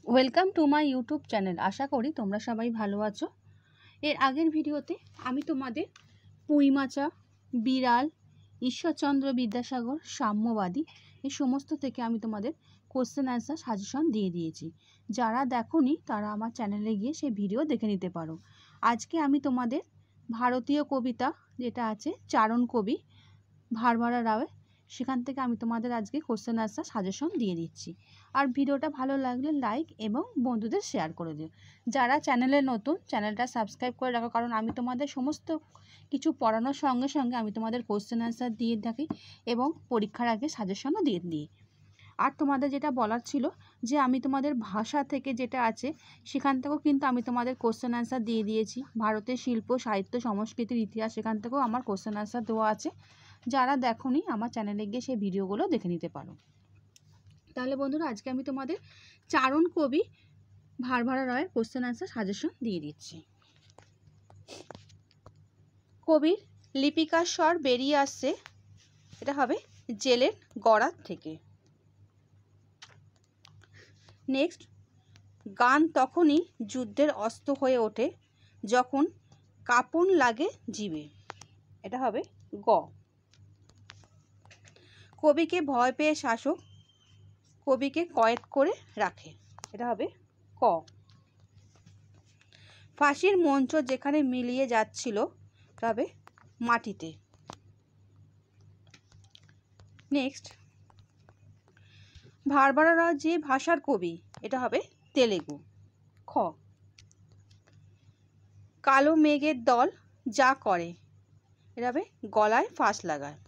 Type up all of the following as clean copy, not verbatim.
Welcome to my YouTube channel. আশা করি তোমরা সবাই ভালো আছো। এর আগের ভিডিওতে আমি তোমাদের পুঁইমাচা, বিড়াল, ঈশ্বরচন্দ্র বিদ্যাসাগর, সাম্যবাদী এই সমস্ত থেকে আমি তোমাদের কোশ্চেন অ্যান্সার সাজেশন দিয়ে দিয়েছি। যারা দেখোনি তারা আমার চ্যানেলে গিয়ে সেই ভিডিও দেখে নিতে পারো। আজকে আমি তোমাদের ভারতীয় কবিতা যেটা আছে চারণ কবি ভারবারা রাওয়ের, সেখান থেকে আমি তোমাদের আজকে কোশ্চেন আনসার সাজেশন দিয়ে দিচ্ছি। আর ভিডিওটা ভালো লাগলে লাইক এবং বন্ধুদের শেয়ার করে দিও। যারা চ্যানেলে নতুন, চ্যানেলটা সাবস্ক্রাইব করে রাখো, কারণ আমি তোমাদের সমস্ত কিছু পড়ানোর সঙ্গে সঙ্গে আমি তোমাদের কোশ্চেন আনসার দিয়ে থাকি এবং পরীক্ষার আগে সাজেশনও দিয়ে দিই। আর তোমাদের যেটা বলার ছিল যে আমি তোমাদের ভাষা থেকে যেটা আছে সেখান থেকেও কিন্তু আমি তোমাদের কোশ্চেন আনসার দিয়ে দিয়েছি। ভারতের শিল্প, সাহিত্য, সংস্কৃতির ইতিহাস, সেখান থেকেও আমার কোশ্চেন আনসার দেওয়া আছে। যারা দেখোনি আমার চ্যানেলে গিয়ে সেই ভিডিওগুলো দেখে নিতে পারো। তাহলে বন্ধুরা, আজকে আমি তোমাদের চারণ কবি ভারবারা রাওয়ের কোশ্চেন আনসার সাজেশন দিয়ে দিচ্ছি। কবির লিপিকার স্বর বেরিয়ে আসছে, এটা হবে জেলের গড়ার থেকে। নেক্সট, গান তখনই যুদ্ধের অস্ত্র হয়ে ওঠে যখন কাঁপন লাগে জীবে, এটা হবে গ। কবিকে ভয় পেয়ে শাসক কবিকে কয়েদ করে রাখে, এটা হবে ক। ফাঁসির মঞ্চ যেখানে মিলিয়ে যাচ্ছিল, এটা হবে মাটিতে। নেক্সট, ভারবারা রাও যে ভাষার কবি, এটা হবে তেলেগু, খ। কালো মেঘের দল যা করে, এটা হবে গলায় ফাঁস লাগায়।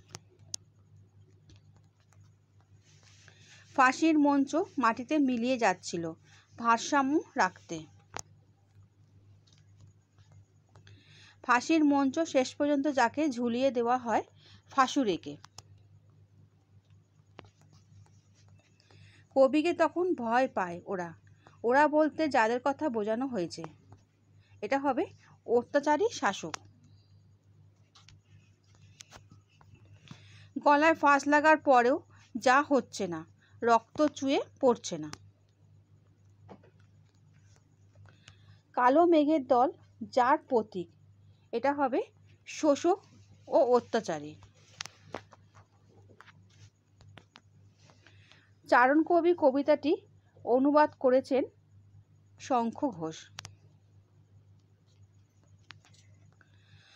ফাঁসির মঞ্চ মাটিতে মিলিয়ে যাচ্ছিল ভারসাম্য রাখতে। ফাঁসির মঞ্চ শেষ পর্যন্ত যাকে ঝুলিয়ে দেওয়া হয় ফাঁসুড়েকে। কবিকে তখন ভয় পায় ওরা, ওরা বলতে যাদের কথা বোঝানো হয়েছে, এটা হবে অত্যাচারী শাসক। গলায় ফাঁস লাগার পরেও যা হচ্ছে না, রক্ত চুয়ে পড়ছে না। কালো মেঘের দল যার প্রতীক, এটা হবে শোষক ও অত্যাচারী। চারণ কবি কবিতাটি অনুবাদ করেছেন শঙ্খ ঘোষ।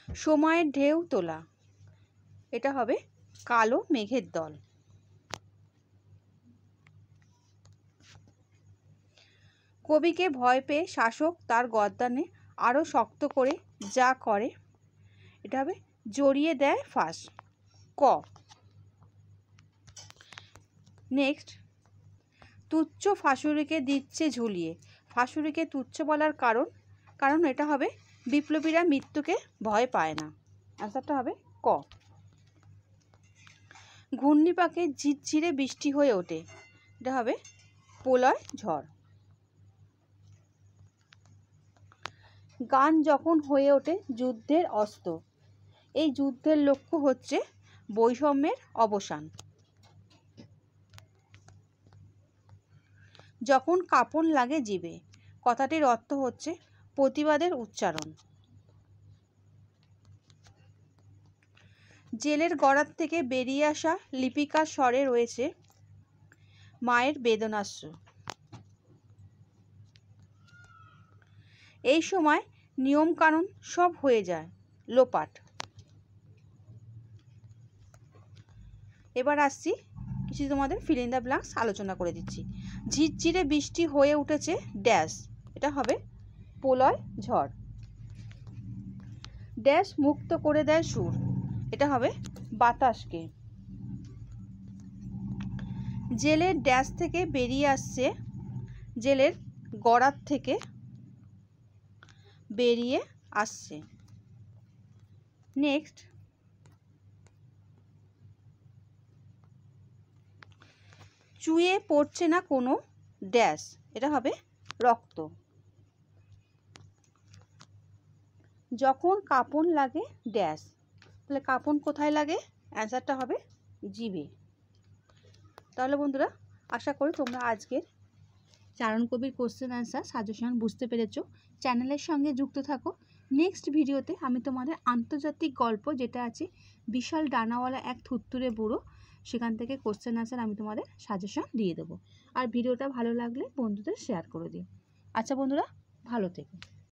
সময়ের ঢেউ তোলা, এটা হবে কালো মেঘের দল। কবিকে ভয় পেয়ে শাসক তার গর্দানে আরও শক্ত করে যা করে, এটা হবে জড়িয়ে দেয় ফাঁস, ক। নেক্সট, তুচ্ছ ফাঁসুড়িকে দিচ্ছে ঝুলিয়ে, ফাঁসুড়িকে তুচ্ছ বলার কারণ এটা হবে বিপ্লবীরা মৃত্যুকে ভয় পায় না, আনসারটা হবে ক। ঘূর্ণিপাকে ঝিরঝিরে বৃষ্টি হয়ে ওঠে, এটা হবে প্রলয় ঝড়। গান যখন হয়ে ওঠে যুদ্ধের অস্ত্র, এই যুদ্ধের লক্ষ্য হচ্ছে বৈষম্যের অবসান। যখন কাঁপন লাগে জিবে, কথাটির অর্থ হচ্ছে প্রতিবাদের উচ্চারণ। জেলের গড়ার থেকে বেরিয়ে আসা লিপিকার স্বরে রয়েছে মায়ের বেদনাস্র। এই সময় নিয়মকানুন সব হয়ে যায় লোপাট। এবার আসছি কিছু তোমাদের ফিল ইন দ্য ব্ল্যাঙ্কস আলোচনা করে দিচ্ছি। ঝিরঝিরে বৃষ্টি হয়ে উঠেছে ড্যাশ, এটা হবে প্রলয় ঝড়। ড্যাশ মুক্ত করে দেয় সুর, এটা হবে বাতাসকে। জেলের ড্যাশ থেকে বেরিয়ে আসছে, জেলের গড়ার থেকে বেরিয়ে আসছে। নেক্সট, চুয়ে পড়ছে না কোনো ড্যাশ, এটা হবে রক্ত। যখন কাঁপন লাগে ড্যাশ, তাহলে কাঁপন কোথায় লাগে, অ্যান্সারটা হবে জিভে। তাহলে বন্ধুরা, আশা করি তোমরা আজকের চারণ কবির কোশ্চেন অ্যান্সার সাজেশন বুঝতে পেরেছো। চ্যানেলের সঙ্গে যুক্ত থাকো। নেক্সট ভিডিওতে আমি তোমাদের আন্তর্জাতিক গল্প যেটা আছে বিশাল ডানাওয়ালা এক থুত্তুরে বুড়ো, সেখান থেকে কোশ্চেন অ্যান্সার আমি তোমাদের সাজেশন দিয়ে দেবো। আর ভিডিওটা ভালো লাগলে বন্ধুদের শেয়ার করে দিও। আচ্ছা বন্ধুরা, ভালো থেকো।